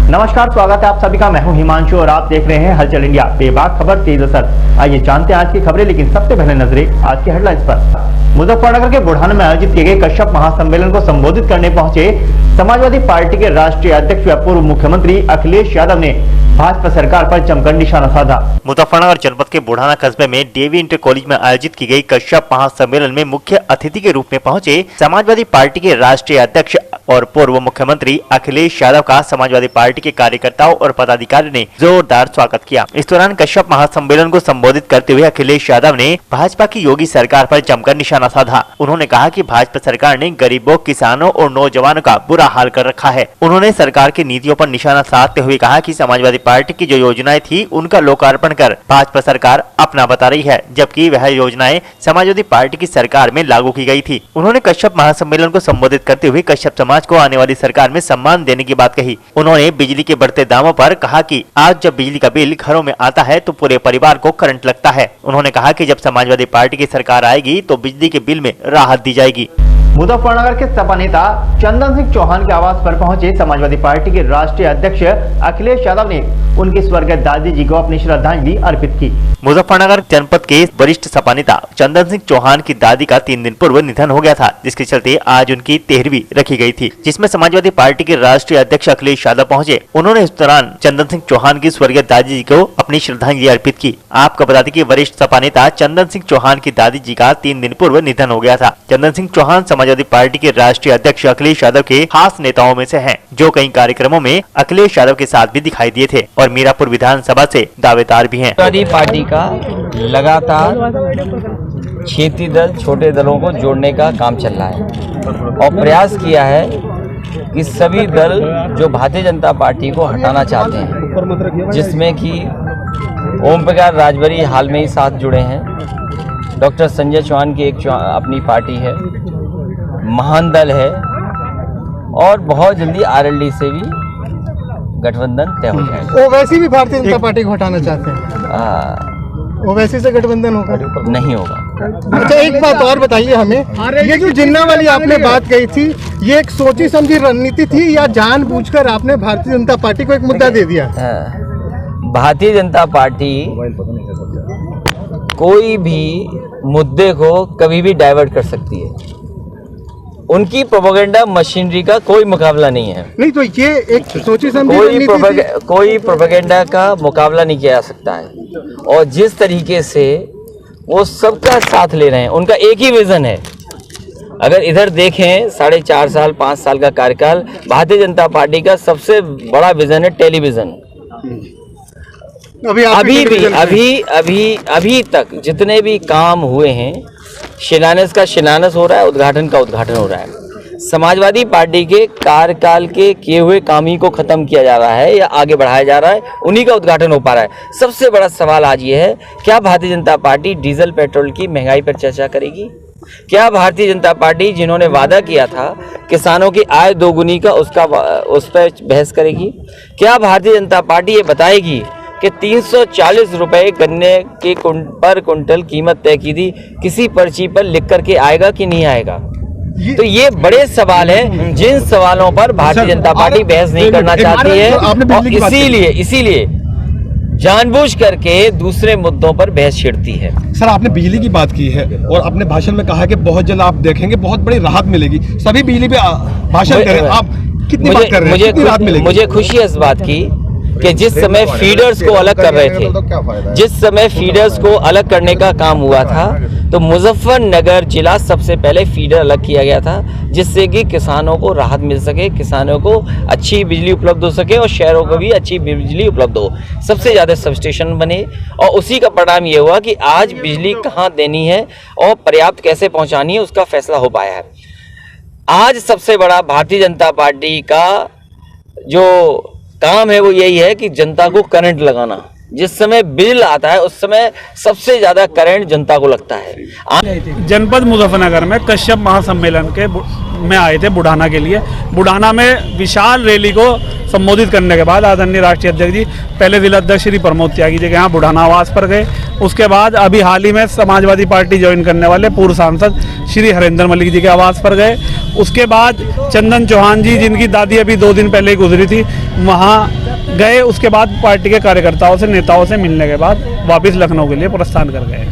नमस्कार, स्वागत है आप सभी का। मैं हूं हिमांशु और आप देख रहे हैं हलचल इंडिया, बेबाक खबर तेज असर। आइए जानते हैं आज की खबरें, लेकिन सबसे पहले नजरें आज के हेडलाइंस पर। मुजफ्फरनगर के बुढ़ान में आयोजित किए गए कश्यप महासम्मेलन को संबोधित करने पहुंचे समाजवादी पार्टी के राष्ट्रीय अध्यक्ष व पूर्व मुख्यमंत्री अखिलेश यादव ने भाजपा सरकार पर जमकर निशाना साधा। मुजफ्फरनगर जनपद के बुढ़ाना कस्बे में डीएवी इंटर कॉलेज में आयोजित की गई कश्यप महासम्मेलन में मुख्य अतिथि के रूप में पहुंचे समाजवादी पार्टी के राष्ट्रीय अध्यक्ष और पूर्व मुख्यमंत्री अखिलेश यादव का समाजवादी पार्टी के कार्यकर्ताओं और पदाधिकारियों ने जोरदार स्वागत किया। इस दौरान कश्यप महासम्मेलन को संबोधित करते हुए अखिलेश यादव ने भाजपा की योगी सरकार पर जमकर निशाना साधा। उन्होंने कहा कि भाजपा सरकार ने गरीबों, किसानों और नौजवानों का बुरा हाल कर रखा है। उन्होंने सरकार की नीतियों पर निशाना साधते हुए कहा कि समाजवादी पार्टी की जो योजनाएं थी उनका लोकार्पण कर भाजपा सरकार अपना बता रही है, जबकि वह योजनाएं समाजवादी पार्टी की सरकार में लागू की गई थी। उन्होंने कश्यप महासम्मेलन को संबोधित करते हुए कश्यप समाज को आने वाली सरकार में सम्मान देने की बात कही। उन्होंने बिजली के बढ़ते दामों पर कहा कि आज जब बिजली का बिल घरों में आता है तो पूरे परिवार को करंट लगता है। उन्होंने कहा कि जब समाजवादी पार्टी की सरकार आएगी तो बिजली के बिल में राहत दी जाएगी। मुजफ्फरनगर के सपा नेता चंदन सिंह चौहान के आवास पर पहुंचे समाजवादी पार्टी के राष्ट्रीय अध्यक्ष अखिलेश यादव ने उनकी स्वर्गीय दादी जी को अपनी श्रद्धांजलि अर्पित की। मुजफ्फरनगर जनपद के वरिष्ठ सपा नेता चंदन सिंह चौहान की दादी का 3 दिन पूर्व निधन हो गया था, जिसके चलते आज उनकी तेहरवी रखी गई थी, जिसमें समाजवादी पार्टी के राष्ट्रीय अध्यक्ष अखिलेश यादव पहुंचे। उन्होंने इस दौरान चंदन सिंह चौहान की स्वर्गीय दादी जी को अपनी श्रद्धांजलि अर्पित की। आपको बता दें कि वरिष्ठ सपा नेता चंदन सिंह चौहान की दादी जी का 3 दिन पूर्व निधन हो गया था। चंदन सिंह चौहान समाजवादी पार्टी के राष्ट्रीय अध्यक्ष अखिलेश यादव के खास नेताओं में से हैं, जो कई कार्यक्रमों में अखिलेश यादव के साथ भी दिखाई दिए थे और मीरापुर विधानसभा से दावेदार भी हैं। समाजवादी पार्टी का लगातार क्षेत्रीय दल, छोटे दलों को जोड़ने का काम चल रहा है और प्रयास किया है कि सभी दल जो भारतीय जनता पार्टी को हटाना चाहते हैं, जिसमें कि ओम प्रकाश राजभरी हाल में ही साथ जुड़े हैं, डॉक्टर संजय चौहान की एक अपनी पार्टी है, महान दल है और बहुत जल्दी आरएलडी से भी गठबंधन तय हो जाएगा। ओवैसी भी भारतीय जनता पार्टी को हटाना चाहते हैं, ओवैसी से गठबंधन होगा? नहीं होगा। अच्छा, एक बात और बताइए हमें, ये जो जिन्ना वाली आपने बात कही थी, ये एक सोची समझी रणनीति थी या जानबूझकर आपने भारतीय जनता पार्टी को एक मुद्दा दे दिया? भारतीय जनता पार्टी कोई भी मुद्दे को कभी भी डाइवर्ट कर सकती है। उनकी प्रोपेगेंडा मशीनरी का कोई मुकाबला नहीं है। नहीं तो ये एक सोची समझी कोई प्रोपेगेंडा का मुकाबला नहीं किया जा सकता है। और जिस तरीके से वो सबका साथ ले रहे हैं, उनका एक ही विजन है। अगर इधर देखें 4.5 साल 5 साल का कार्यकाल, भारतीय जनता पार्टी का सबसे बड़ा विजन है टेलीविजन। अभी तक जितने भी काम हुए हैं, शिलान्यास का शिलान्यास हो रहा है, उद्घाटन का उद्घाटन हो रहा है। समाजवादी पार्टी के कार्यकाल के किए हुए काम ही को खत्म किया जा रहा है या आगे बढ़ाया जा रहा है, उन्हीं का उद्घाटन हो पा रहा है। सबसे बड़ा सवाल आज ये है, क्या Bharatiya Janata party diesel petrol की महंगाई पर चर्चा करेगी? क्या भारतीय जनता पार्टी जिन्होंने वादा किया था किसानों की आय दोगुनी का, उस पर बहस करेगी? क्या भारतीय जनता पार्टी ये बताएगी कि 340 रुपए गन्ने के पर कुंटल कीमत तय की थी, किसी पर्ची पर लिख करके आएगा कि नहीं आएगा? तो ये बड़े सवाल हैं, जिन सवालों पर भारतीय जनता पार्टी बहस नहीं करना चाहती है और इसीलिए जानबूझ करके दूसरे मुद्दों पर बहस छिड़ती है। सर, आपने बिजली की बात की है और अपने भाषण में कहा कि बहुत जल्द आप देखेंगे बहुत बड़ी राहत मिलेगी। सभी बिजली पे भाषण करें, आप कितनी बात कर रहे हैं, कितनी राहत मिलेगी? मुझे खुशी है इस बात की कि जिस समय फीडर्स को अलग कर रहे थे, जिस समय फीडर्स को अलग करने का काम हुआ था, तो मुजफ्फरनगर जिला सबसे पहले फीडर अलग किया गया था, जिससे कि किसानों को राहत मिल सके, किसानों को अच्छी बिजली उपलब्ध हो सके और शहरों को भी अच्छी बिजली उपलब्ध हो। सबसे ज़्यादा सबस्टेशन बने और उसी का परिणाम ये हुआ कि आज बिजली कहाँ देनी है और पर्याप्त कैसे पहुँचानी है, उसका फैसला हो पाया है। आज सबसे बड़ा भारतीय जनता पार्टी का जो काम है वो यही है कि जनता को करंट लगाना। जिस समय बिल आता है उस समय सबसे ज्यादा करंट जनता को लगता है। जनपद मुजफ्फरनगर में कश्यप महासम्मेलन के में आए थे बुढ़ाना के लिए। बुढ़ाना में विशाल रैली को संबोधित करने के बाद आदरणीय राष्ट्रीय अध्यक्ष जी पहले जिला अध्यक्ष श्री प्रमोद त्यागी जी के यहाँ बुढ़ाना आवास पर गए। उसके बाद अभी हाल ही में समाजवादी पार्टी ज्वाइन करने वाले पूर्व सांसद श्री हरेंद्र मलिक जी के आवास पर गए। उसके बाद चंदन चौहान जी, जिनकी दादी अभी 2 दिन पहले ही गुजरी थी, वहाँ गए। उसके बाद पार्टी के कार्यकर्ताओं से, नेताओं से मिलने के बाद वापस लखनऊ के लिए प्रस्थान कर गए।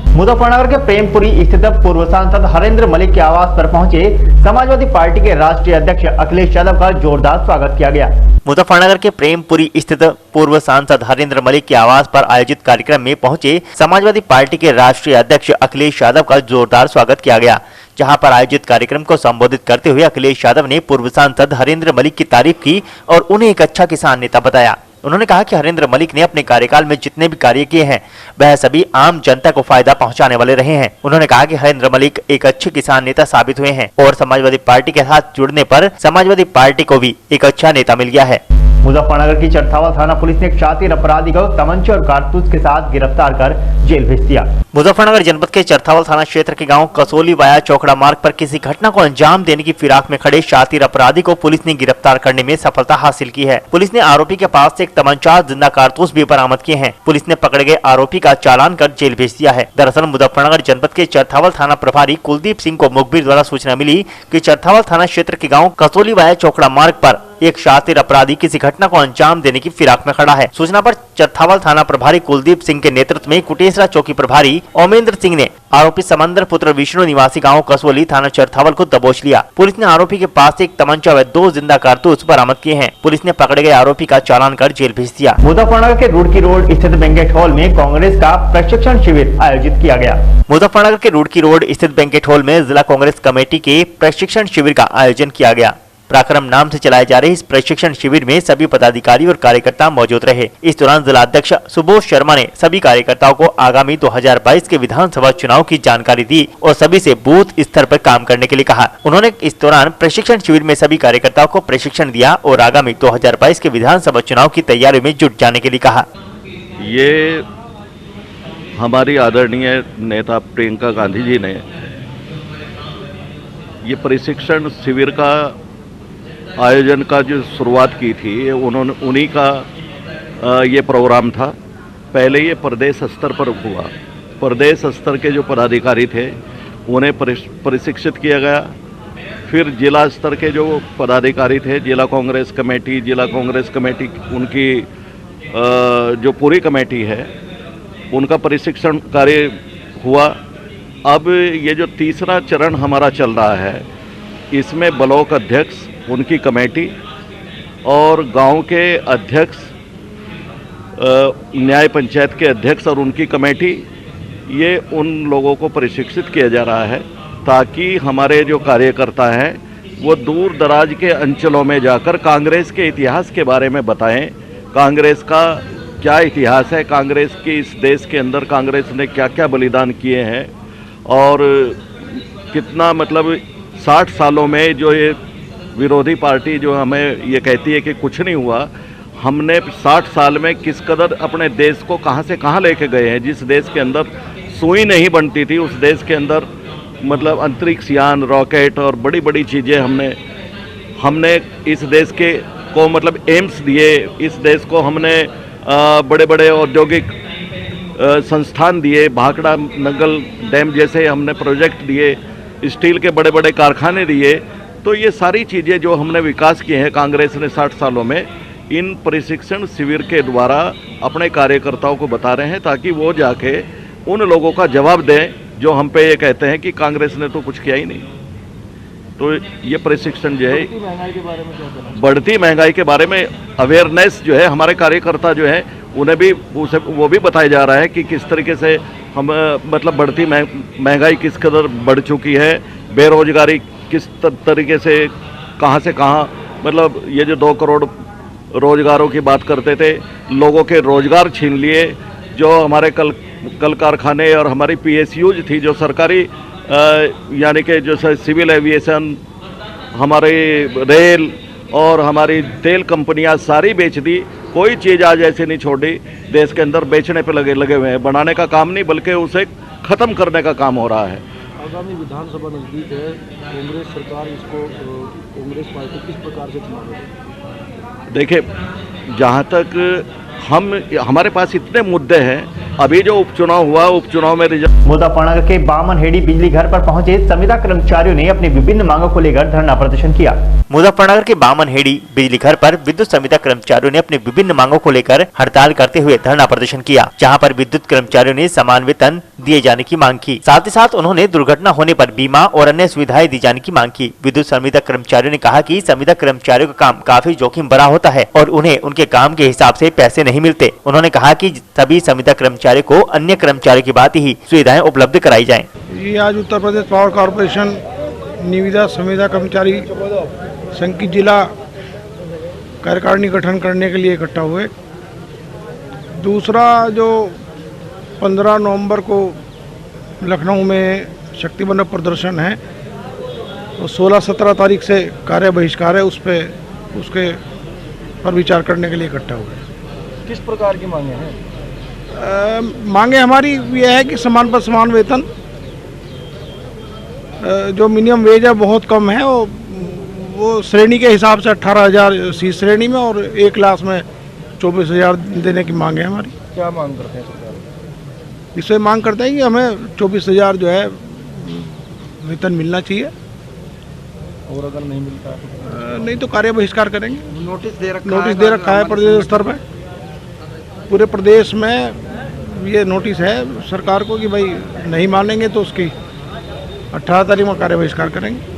मुजफ्फरनगर के प्रेमपुरी स्थित पूर्व सांसद हरेंद्र मलिक के आवास पर पहुंचे समाजवादी पार्टी के राष्ट्रीय अध्यक्ष अखिलेश यादव का जोरदार स्वागत किया गया। मुजफ्फरनगर के प्रेमपुरी स्थित पूर्व सांसद हरेंद्र मलिक के आवास पर आयोजित कार्यक्रम में पहुंचे समाजवादी पार्टी के राष्ट्रीय अध्यक्ष अखिलेश यादव का जोरदार स्वागत किया गया। जहां पर आयोजित कार्यक्रम को संबोधित करते हुए अखिलेश यादव ने पूर्व सांसद हरेंद्र मलिक की तारीफ की और उन्हें एक अच्छा किसान नेता बताया। उन्होंने कहा कि हरेंद्र मलिक ने अपने कार्यकाल में जितने भी कार्य किए हैं वह सभी आम जनता को फायदा पहुंचाने वाले रहे हैं। उन्होंने कहा कि हरेंद्र मलिक एक अच्छे किसान नेता साबित हुए हैं और समाजवादी पार्टी के साथ जुड़ने पर समाजवादी पार्टी को भी एक अच्छा नेता मिल गया है। मुजफ्फरनगर की चरथावल थाना पुलिस ने एक शातिर अपराधी को तमंचे और कारतूस के साथ गिरफ्तार कर जेल भेज दिया। मुजफ्फरनगर जनपद के चरथावल थाना क्षेत्र के गांव कसोली वाया चौकड़ा मार्ग पर किसी घटना को अंजाम देने की फिराक में खड़े शातिर अपराधी को पुलिस ने गिरफ्तार करने में सफलता हासिल की है। पुलिस ने आरोपी के पास से एक तमंचा, जिंदा कारतूस भी बरामद किए हैं। पुलिस ने पकड़े गए आरोपी का चालान कर जेल भेज दिया है। दरअसल मुजफ्फरनगर जनपद के चरथावल थाना प्रभारी कुलदीप सिंह को मुखबिर द्वारा सूचना मिली कि चरथावल थाना क्षेत्र के गाँव कसोली वाया चौकड़ा मार्ग पर एक शातिर अपराधी किसी घटना को अंजाम देने की फिराक में खड़ा है। सूचना पर चरथावल थाना प्रभारी कुलदीप सिंह के नेतृत्व में कुटेसरा चौकी प्रभारी ओमेंद्र सिंह ने आरोपी समंदर पुत्र विष्णु निवासी गांव कसोली थाना चरथावल को दबोच लिया। पुलिस ने आरोपी के पास से एक तमंचा व 2 जिंदा कारतूस बरामद किए हैं। पुलिस ने पकड़े गए आरोपी का चालान कर जेल भेज दिया। मुजफ्फरनगर के रुड़की रोड स्थित बैंकेट हॉल में कांग्रेस का प्रशिक्षण शिविर आयोजित किया गया। मुजफ्फरनगर के रुड़की रोड स्थित बैंकेट हॉल में जिला कांग्रेस कमेटी के प्रशिक्षण शिविर का आयोजन किया गया। पराक्रम नाम से चलाए जा रहे इस प्रशिक्षण शिविर में सभी पदाधिकारी और कार्यकर्ता मौजूद रहे। इस दौरान जिला अध्यक्ष सुबोध शर्मा ने सभी कार्यकर्ताओं को आगामी 2022 के विधानसभा चुनाव की जानकारी दी और सभी से बूथ स्तर पर काम करने के लिए कहा। उन्होंने इस दौरान प्रशिक्षण शिविर में सभी कार्यकर्ताओं को प्रशिक्षण दिया और आगामी 2022 के विधानसभा चुनाव की तैयारियों में जुट जाने के लिए कहा। ये हमारी आदरणीय नेता प्रियंका गांधी जी ने ये प्रशिक्षण शिविर का आयोजन का जो शुरुआत की थी, उन्होंने उन्हीं का ये प्रोग्राम था। पहले ये प्रदेश स्तर पर हुआ। प्रदेश स्तर के जो पदाधिकारी थे उन्हें प्रशिक्षित किया गया। फिर जिला स्तर के जो पदाधिकारी थे, जिला कांग्रेस कमेटी उनकी जो पूरी कमेटी है उनका प्रशिक्षण कार्य हुआ। अब ये जो तीसरा चरण हमारा चल रहा है, इसमें ब्लॉक अध्यक्ष, उनकी कमेटी और गांव के अध्यक्ष, न्याय पंचायत के अध्यक्ष और उनकी कमेटी, ये उन लोगों को प्रशिक्षित किया जा रहा है ताकि हमारे जो कार्यकर्ता हैं वो दूर दराज के अंचलों में जाकर कांग्रेस के इतिहास के बारे में बताएं। कांग्रेस का क्या इतिहास है, कांग्रेस की इस देश के अंदर कांग्रेस ने क्या क्या बलिदान किए हैं और कितना 60 सालों में जो ये विरोधी पार्टी जो हमें ये कहती है कि कुछ नहीं हुआ, हमने 60 साल में किस कदर अपने देश को कहां से कहां लेके गए हैं। जिस देश के अंदर सुई नहीं बनती थी, उस देश के अंदर अंतरिक्ष यान, रॉकेट और बड़ी बड़ी चीज़ें हमने इस देश के को एम्स दिए। इस देश को हमने बड़े बड़े औद्योगिक संस्थान दिए, भाखड़ा नंगल डैम जैसे हमने प्रोजेक्ट दिए, स्टील के बड़े बड़े कारखाने दिए। तो ये सारी चीज़ें जो हमने विकास किए हैं कांग्रेस ने 60 सालों में, इन प्रशिक्षण शिविर के द्वारा अपने कार्यकर्ताओं को बता रहे हैं ताकि वो जाके उन लोगों का जवाब दें जो हम पे ये कहते हैं कि कांग्रेस ने तो कुछ किया ही नहीं। तो ये प्रशिक्षण जो है बढ़ती महंगाई के बारे में अवेयरनेस जो है हमारे कार्यकर्ता जो है उन्हें भी वो भी बताया जा रहा है कि किस तरीके से हम बढ़ती महंगाई किस कदर बढ़ चुकी है, बेरोजगारी किस तरीके से कहाँ ये जो 2 करोड़ रोजगारों की बात करते थे, लोगों के रोजगार छीन लिए। जो हमारे कल कारखाने और हमारी PSUज थी, जो सरकारी यानी कि जो सिविल एविएशन, हमारे रेल और हमारी तेल कंपनियां सारी बेच दी। कोई चीज़ आज ऐसी नहीं छोड़ी देश के अंदर बेचने पे लगे हुए हैं। बनाने का काम नहीं बल्कि उसे ख़त्म करने का काम हो रहा है। आगामी विधानसभा नज़दीक है, कांग्रेस सरकार इसको कांग्रेस पार्टी किस प्रकार से चुनाव? देखिए, जहाँ तक हमारे पास इतने मुद्दे हैं। अभी जो उपचुनाव हुआ, उपचुनाव में रिजल्ट मुजफ्फरनगर के बामनहेड़ी बिजली घर पर पहुंचे संविदा कर्मचारियों ने अपनी विभिन्न मांगों को लेकर धरना प्रदर्शन किया। मुजफ्फरनगर के बामनहेड़ी बिजली घर पर विद्युत संविदा कर्मचारियों ने अपनी विभिन्न मांगों को लेकर हड़ताल करते हुए धरना प्रदर्शन किया, जहां पर विद्युत कर्मचारियों ने समान वेतन दिए जाने की मांग की। साथ ही साथ उन्होंने दुर्घटना होने पर बीमा और अन्य सुविधाएं दी जाने की मांग की। विद्युत संविदा कर्मचारियों ने कहा कि संविदा कर्मचारियों का काम काफी जोखिम भरा होता है और उन्हें उनके काम के हिसाब से पैसे नहीं मिलते। उन्होंने कहा कि सभी संविदा कर्मचारियों को अन्य कर्मचारियों की बात ही सुविधाएं उपलब्ध कराई जाएं। ये आज उत्तर प्रदेश पावर कॉर्पोरेशन निविदा संविदा कर्मचारी संघ की जिला कार्यकारिणी गठन करने के लिए इकट्ठा हुए। दूसरा जो 15 नवंबर को लखनऊ में शक्ति बंधन प्रदर्शन है, तो 16-17 तारीख से कार्य बहिष्कार है, उसके पर विचार करने के लिए इकट्ठा हुए। किस प्रकार की मांगे हैं? मांगे हमारी ये है कि समान पर समान वेतन, जो मिनिमम वेज है बहुत कम है, वो श्रेणी के हिसाब से 18,000 सी श्रेणी में और एक क्लास में 24,000 देने की मांग है हमारी। क्या मांग करते हैं सरकार? इससे मांग करते हैं कि हमें 24,000 जो है वेतन मिलना चाहिए, और अगर नहीं मिलता है नहीं तो कार्य बहिष्कार करेंगे। नोटिस दे रखा है प्रदेश स्तर पर, पूरे प्रदेश में ये नोटिस है सरकार को कि भाई नहीं मानेंगे तो उसकी 18 तारीख में कार्य बहिष्कार करेंगे।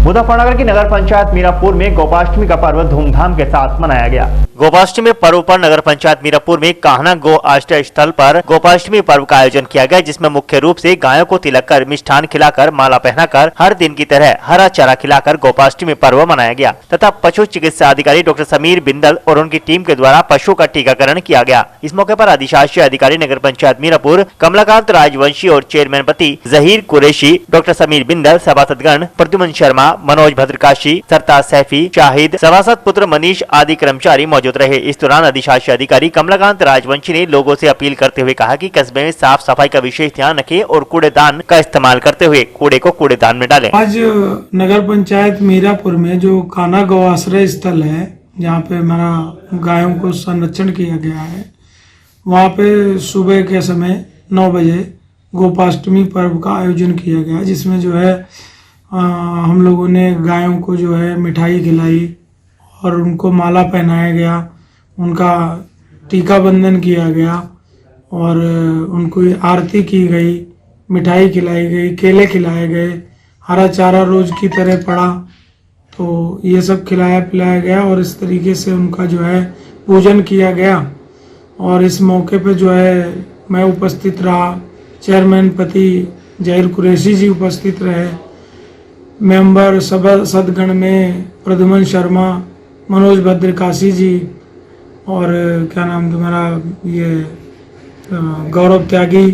मुजफ्फरनगर की नगर पंचायत मीरापुर में गोपाष्टमी का पर्व धूमधाम के साथ मनाया गया। गोपाष्टमी पर्व पर नगर पंचायत मीरापुर में कान्हा गो आश्रय स्थल पर गोपाष्टमी पर्व का आयोजन किया गया, जिसमें मुख्य रूप से गायों को तिलक कर, मिष्ठान खिलाकर, माला पहनाकर, हर दिन की तरह हरा चारा खिलाकर गोपाष्टमी पर्व मनाया गया तथा पशु चिकित्सा अधिकारी डॉक्टर समीर बिंदल और उनकी टीम के द्वारा पशुओं का टीकाकरण किया गया। इस मौके पर अधिशासी अधिकारी नगर पंचायत मीरापुर कमलाकांत राजवंशी और चेयरमैन पति जहीर कुरैशी, डॉक्टर समीर बिंदल, सभासदगण प्रद्युमन शर्मा, मनोज भद्रकाशी, सरताज सैफी, शाहिद, सभासद पुत्र मनीष आदि कर्मचारी मौजूद रहे। इस दौरान अधिशासी अधिकारी कमलाकांत राजवंशी ने लोगों से अपील करते हुए कहा कि कस्बे में साफ सफाई का विशेष ध्यान रखें और कूड़ेदान का इस्तेमाल करते हुए कूड़े को कूड़ेदान में डालें। आज नगर पंचायत मीरापुर में जो कान्हा गौ आश्रय स्थल है, जहाँ पे हमारा गायों को संरक्षण किया गया है, वहाँ पे सुबह के समय 9 बजे गोपाष्टमी पर्व का आयोजन किया गया, जिसमें जो है हम लोगों ने गायों को जो है मिठाई खिलाई और उनको माला पहनाया गया, उनका टीका बंधन किया गया और उनको आरती की गई, मिठाई खिलाई गई, केले खिलाए गए, हरा चारा रोज की तरह पड़ा, तो ये सब खिलाया पिलाया गया और इस तरीके से उनका जो है पूजन किया गया। और इस मौके पे जो है मैं उपस्थित रहा, चेयरमैन पति जहीर कुरैशी जी उपस्थित रहे, मेंबर सभासदगण में प्रद्युमन शर्मा, मनोज भद्रकाशी जी और क्या नाम तुम्हारा ये गौरव त्यागी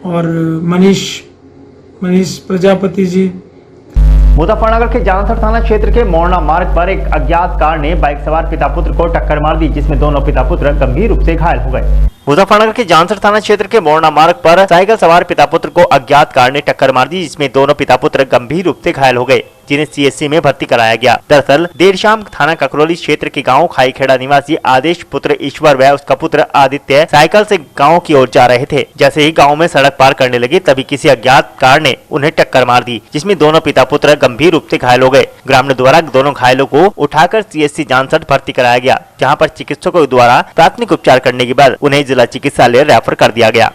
और मनीष प्रजापति जी। मुजफ्फरनगर के जानसर थाना क्षेत्र के मोरना मार्ग पर एक अज्ञात कार ने बाइक सवार पिता पुत्र को टक्कर मार दी, जिसमें दोनों पिता पुत्र गंभीर रूप से घायल हो गए। मुजफ्फरनगर के जानसर थाना क्षेत्र के मोरना मार्ग पर साइकिल सवार पिता पुत्र को अज्ञात कार ने टक्कर मार दी, जिसमें दोनों पिता पुत्र गंभीर रूप से घायल हो गए, जिन्हें सीएचसी में भर्ती कराया गया। दरअसल देर शाम थाना ककरौली क्षेत्र के गांव खाईखेड़ा निवासी आदेश पुत्र ईश्वर व उसका पुत्र आदित्य साइकिल से गांव की ओर जा रहे थे। जैसे ही गांव में सड़क पार करने लगे, तभी किसी अज्ञात कार ने उन्हें टक्कर मार दी, जिसमें दोनों पिता पुत्र गंभीर रूप से घायल हो गए। ग्रामीणों द्वारा दोनों घायलों को उठाकर सीएचसी जानसर भर्ती कराया गया, जहाँ पर चिकित्सकों द्वारा प्राथमिक उपचार करने के बाद उन्हें जिला चिकित्सालय रेफर कर दिया गया।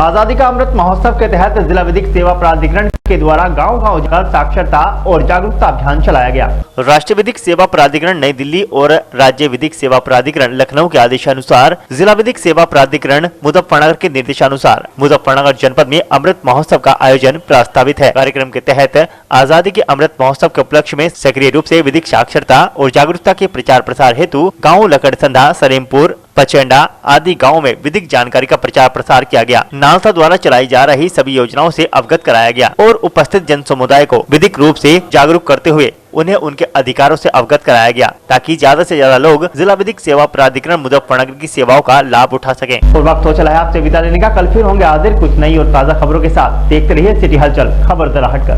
आजादी का अमृत महोत्सव के तहत जिला विधिक सेवा प्राधिकरण के द्वारा गांव-गांव जाकर साक्षरता और जागरूकता अभियान चलाया गया। राष्ट्रीय विधिक सेवा प्राधिकरण नई दिल्ली और राज्य विधिक सेवा प्राधिकरण लखनऊ के आदेशानुसार जिला विधिक सेवा प्राधिकरण मुजफ्फरनगर के निर्देशानुसार मुजफ्फरनगर जनपद में अमृत महोत्सव का आयोजन प्रस्तावित है। कार्यक्रम के तहत आजादी के अमृत महोत्सव के उपलक्ष्य में सक्रिय रूप से विधिक साक्षरता और जागरूकता के प्रचार प्रसार हेतु गाँव लकड़संधा, सलेमपुर, पचेंडा आदि गाँव में विधिक जानकारी का प्रचार प्रसार किया गया। नालसा द्वारा चलाई जा रही सभी योजनाओं से अवगत कराया गया और उपस्थित जन समुदाय को विधिक रूप से जागरूक करते हुए उन्हें उनके अधिकारों से अवगत कराया गया, ताकि ज्यादा से ज्यादा लोग जिला विधिक सेवा प्राधिकरण मुजफ्फरनगर की सेवाओं का लाभ उठा सकें। और वक्त हो चला है आपसे विदा लेने का। कल फिर होंगे हाजिर कुछ नई और ताज़ा खबरों के साथ। देखते रहिए सिटी हलचल, खबर जरा हटकर।